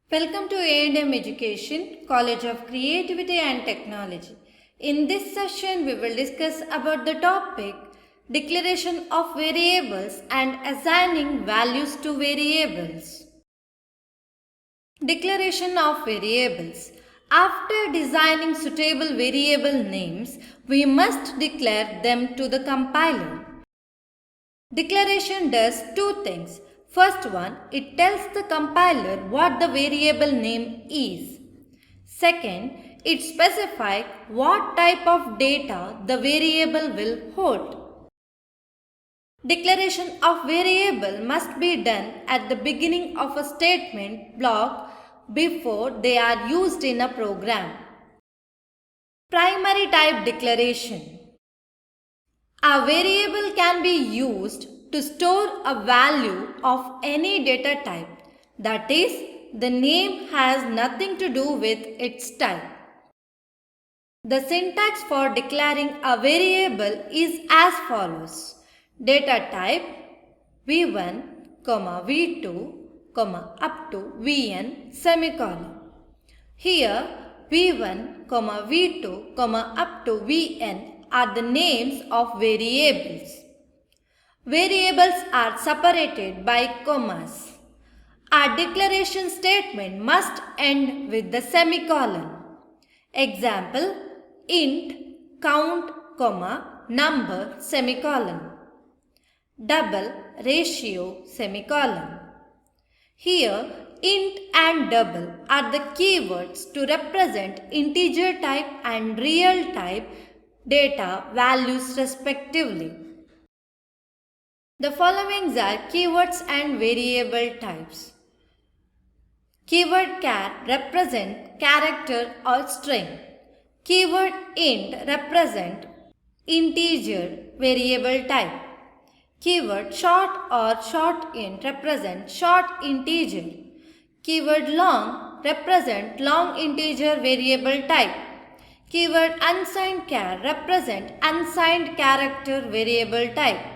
Welcome to A&M Education, College of Creativity and Technology. In this session, we will discuss about the topic Declaration of Variables and Assigning Values to Variables. Declaration of Variables. After designing suitable variable names, we must declare them to the compiler. Declaration does two things. First one, it tells the compiler what the variable name is. Second, it specifies what type of data the variable will hold. Declaration of variable must be done at the beginning of a statement block before they are used in a program. Primary type declaration. A variable can be used to store a value of any data type. That is, the name has nothing to do with its type. The syntax for declaring a variable is as follows. Data type v1, v2, up to vn semicolon. Here v1, v2, up to vn are the names of variables. Variables are separated by commas. Our declaration statement must end with the semicolon. Example, int count, number, semicolon. Double ratio, semicolon. Here, int and double are the keywords to represent integer type and real type data values respectively. The following are keywords and variable types. Keyword char represent character or string. Keyword int represent integer variable type. Keyword short or short int represent short integer. Keyword long represent long integer variable type. Keyword unsigned char represent unsigned character variable type.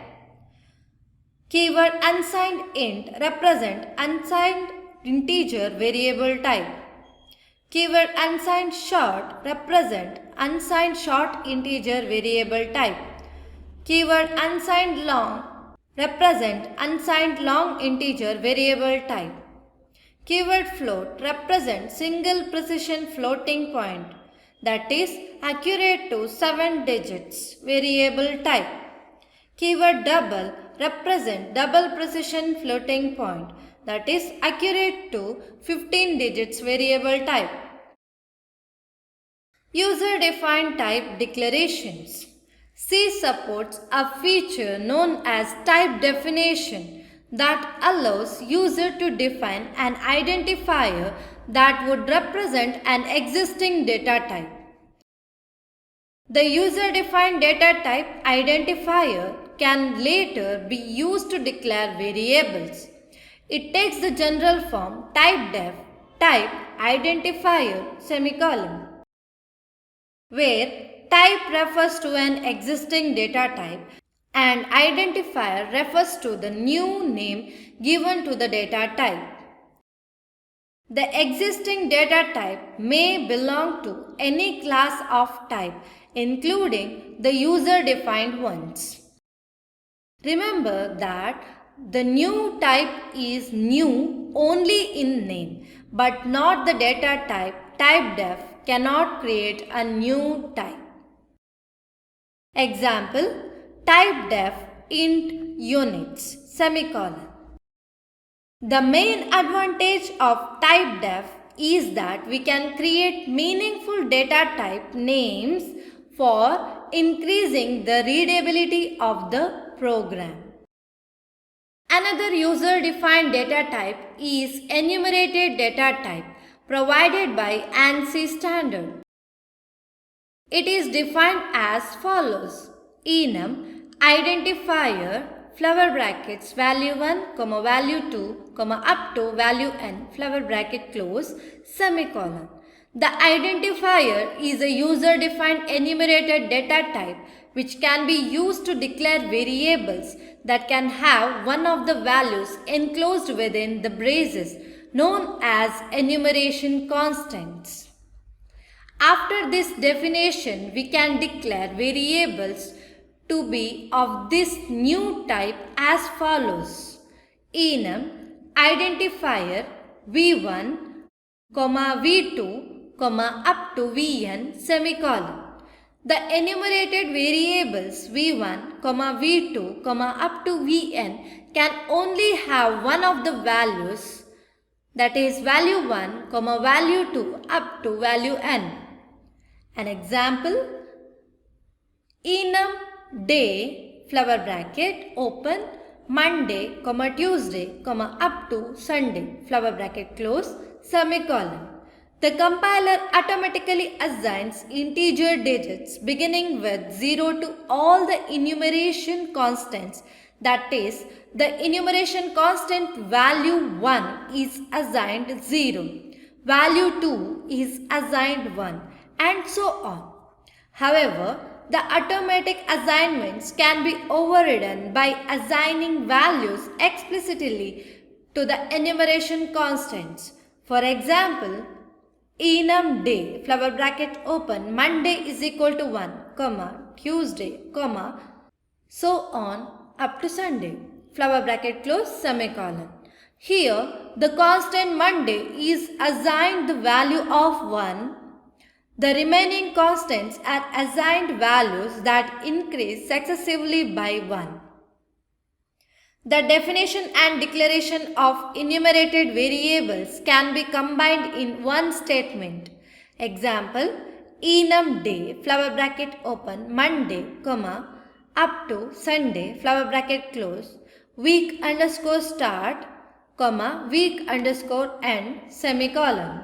Keyword unsigned int represent unsigned integer variable type. Keyword unsigned short represent unsigned short integer variable type. Keyword unsigned long represent unsigned long integer variable type. Keyword float represent single precision floating point, that is accurate to 7 digits variable type. Keyword double represent double precision floating point, that is accurate to 15 digits variable type. User-defined type declarations. C supports a feature known as type definition that allows user to define an identifier that would represent an existing data type. The user-defined data type identifier can later be used to declare variables. It takes the general form typedef type identifier semicolon, where type refers to an existing data type and identifier refers to the new name given to the data type. The existing data type may belong to any class of type, including the user-defined ones. Remember that the new type is new only in name, but not the data type. Typedef cannot create a new type. Example, typedef int units semicolon. The main advantage of typedef is that we can create meaningful data type names for increasing the readability of the program. Another user-defined data type is enumerated data type provided by ANSI standard. It is defined as follows: enum identifier flower brackets value 1, value 2, up to value n flower bracket close semicolon. The identifier is a user-defined enumerated data type which can be used to declare variables that can have one of the values enclosed within the braces known as enumeration constants. After this definition, we can declare variables to be of this new type as follows. Enum identifier v1, v2, up to vn semicolon. The enumerated variables v1, v2, up to vn can only have one of the values, that is value 1, value 2 up to value n. An example: enum day flower bracket open Monday, Tuesday, up to Sunday flower bracket close semicolon. The compiler automatically assigns integer digits beginning with 0 to all the enumeration constants, that is, the enumeration constant value 1 is assigned 0, value 2 is assigned 1, and so on. However, the automatic assignments can be overridden by assigning values explicitly to the enumeration constants. For example, enum day flower bracket open Monday is equal to 1, Tuesday, so on up to Sunday flower bracket close semicolon. Here the constant Monday is assigned the value of 1. The remaining constants are assigned values that increase successively by 1. The definition and declaration of enumerated variables can be combined in one statement. Example: enum day flower bracket open Monday, up to Sunday flower bracket close, week underscore start, week underscore end semicolon.